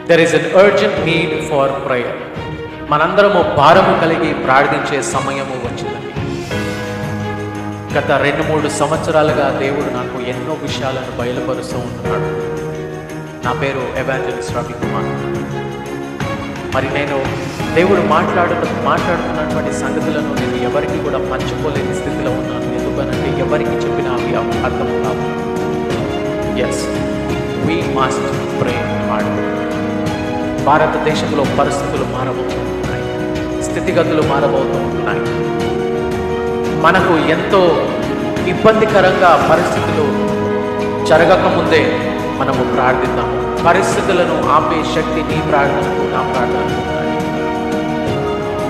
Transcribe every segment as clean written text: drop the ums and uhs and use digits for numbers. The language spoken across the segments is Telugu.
There is an urgent need for prayer. మనందరము భారము కలిగి ప్రార్థించే సమయము వచ్చిందండి. గత 2-3 సంవత్సరాలుగా దేవుడు నాకు ఎన్నో విషయాలను బయలుపరుస్తూ ఉంటున్నాడు. నా పేరు ఎవాంజలిస్ట్ రవికుమార్. మరి నేను దేవుడు మాట్లాడుతున్నటువంటి సంగతులను నేను ఎవరికి కూడా పంచుకోలేని స్థితిలో ఉన్నాను. ఎందుకనంటే ఎవరికి చెప్పినా అవి అర్థం కావు. Yes, we must pray hard. భారతదేశంలో పరిస్థితులు మారబోతూ ఉన్నాయి, స్థితిగతులు మారబోతూ ఉన్నాయి. మనకు ఎంతో ఇబ్బందికరంగా పరిస్థితులు జరగకముందే మనము ప్రార్థిద్దాము. పరిస్థితులను ఆపే శక్తి నీ ప్రార్థనకు, నా ప్రార్థనకు ఉన్నాయి.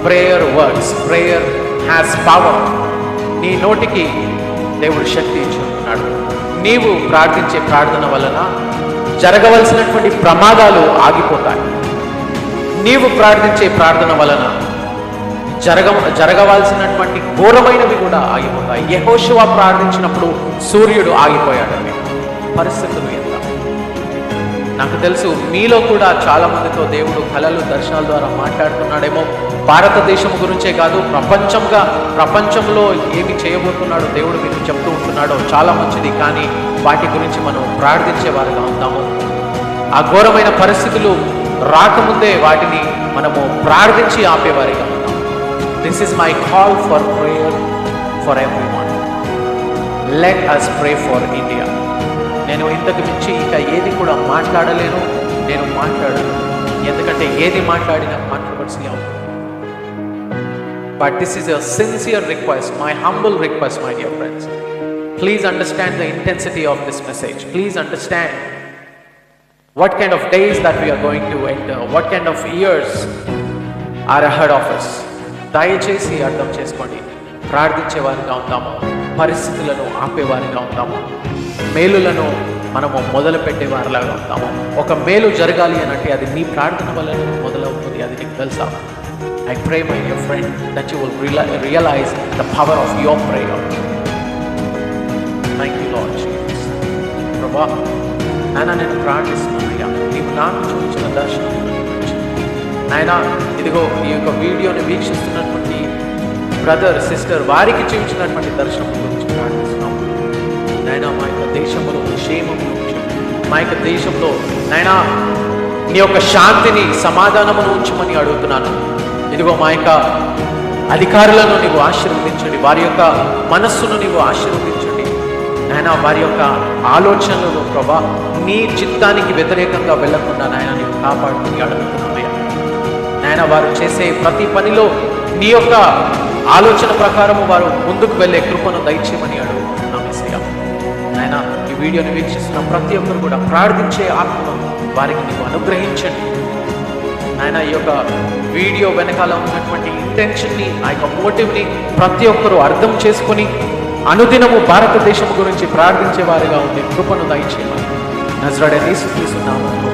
Prayer works, prayer has power. నీ నోటికి దేవుడు శక్తి ఇచ్చి ఉంటున్నాడు. నీవు ప్రార్థించే ప్రార్థన వలన జరగవలసినటువంటి ప్రమాదాలు ఆగిపోతాయి. నీవు ప్రార్థించే ప్రార్థన వలన జరగవలసినటువంటి ఘోరమైనవి కూడా ఆగిపోతాయి. యెహోషువ ప్రార్థించినప్పుడు సూర్యుడు ఆగిపోయాడండి. పరిస్థితులు ఎంత నాకు తెలుసు. మీలో కూడా చాలా మందితో దేవుడు కలలు, దర్శనాల ద్వారా మాట్లాడుతున్నాడేమో. భారతదేశం గురించే కాదు, ప్రపంచంలో ఏమి చేయబోతున్నాడో దేవుడు మీకు చెప్తూ ఉంటున్నాడో చాలా మంచిది. కానీ వాటి గురించి మనం ప్రార్థించేవారుగా ఉంటాము. ఆ ఘోరమైన పరిస్థితులు రాకముందే వాటిని మనము ప్రార్థించి ఆపేవారిగా ఉంటాము. This is my call for prayer for everyone. Let us pray for India. నేను ఇంతకు మించి ఇంకా ఏది కూడా మాట్లాడలేను. నేను మాట్లాడను, ఎందుకంటే ఏది మాట్లాడినా కాంట్రవర్సీ అవుతుంది. But this is a sincere request, my humble request, my dear friends. Please understand the intensity of this message. Please understand what kind of days that we are going to enter, what kind of years are ahead of us. దయచేసి అర్థం చేసుకోండి. ప్రార్థించేవారిగా ఉంటాము, పరిస్థితులను ఆపేవారిగా ఉంటాము, మేలులను మనము మొదలు పెట్టేవారిలాగా ఉంటాము. ఒక మేలు జరగాలి అనంటే అది నీ ప్రార్థన వల్ల మొదలవుతుంది. అది నీకు తెలుసా? I pray, my dear friend, that you will realize the power of your prayer. Thank you, Lord Jesus. ప్రభా, నాయన నేను ప్రార్థిస్తున్నానయ్యా, నీవు నాకు చూపించిన దర్శనం గురించి. నాయన ఇదిగో ఈ యొక్క వీడియోని వీక్షిస్తున్నటువంటి బ్రదర్, సిస్టర్, వారికి చూపించినటువంటి దర్శనం గురించి ప్రార్థిస్తున్నాము. నాయన మా యొక్క దేశంలో క్షేమం గురించి, మా యొక్క దేశంలో నాయన నీ యొక్క శాంతిని, సమాధానమును ఉంచమని అడుగుతున్నాను. ఇదిగో మా యొక్క అధికారులను నీవు ఆశీర్వదించండి, వారి యొక్క మనస్సును నీవు ఆశీర్వదించండి. నాయన వారి యొక్క ఆలోచనలను ప్రభా నీ చిత్తానికి వ్యతిరేకంగా వెళ్లకుండా నాయన నీవు కాపాడుకుని అడుగుతున్నాను. నాయన వారు చేసే ప్రతి పనిలో నీ యొక్క ఆలోచన ప్రకారము వారు ముందుకు వెళ్ళే కృపను దయచేయమని అడుగుతున్నాం యేసయ్యా. నాయన ఈ వీడియోని వీక్షిస్తున్న ప్రతి ఒక్కరు కూడా ప్రార్థించే ఆత్మను వారికి నీవు అనుగ్రహించండి. నాయన ఈ యొక్క వీడియో వెనకాల ఉన్నటువంటి ఇంటెన్షన్ని, ఆ యొక్క మోటివ్ని ప్రతి ఒక్కరూ అర్థం చేసుకుని అనుదినము భారతదేశం గురించి ప్రార్థించే వారిగా ఉండే కృపను దయచేయమని నజరేయుడైన యేసుక్రీస్తు నామములో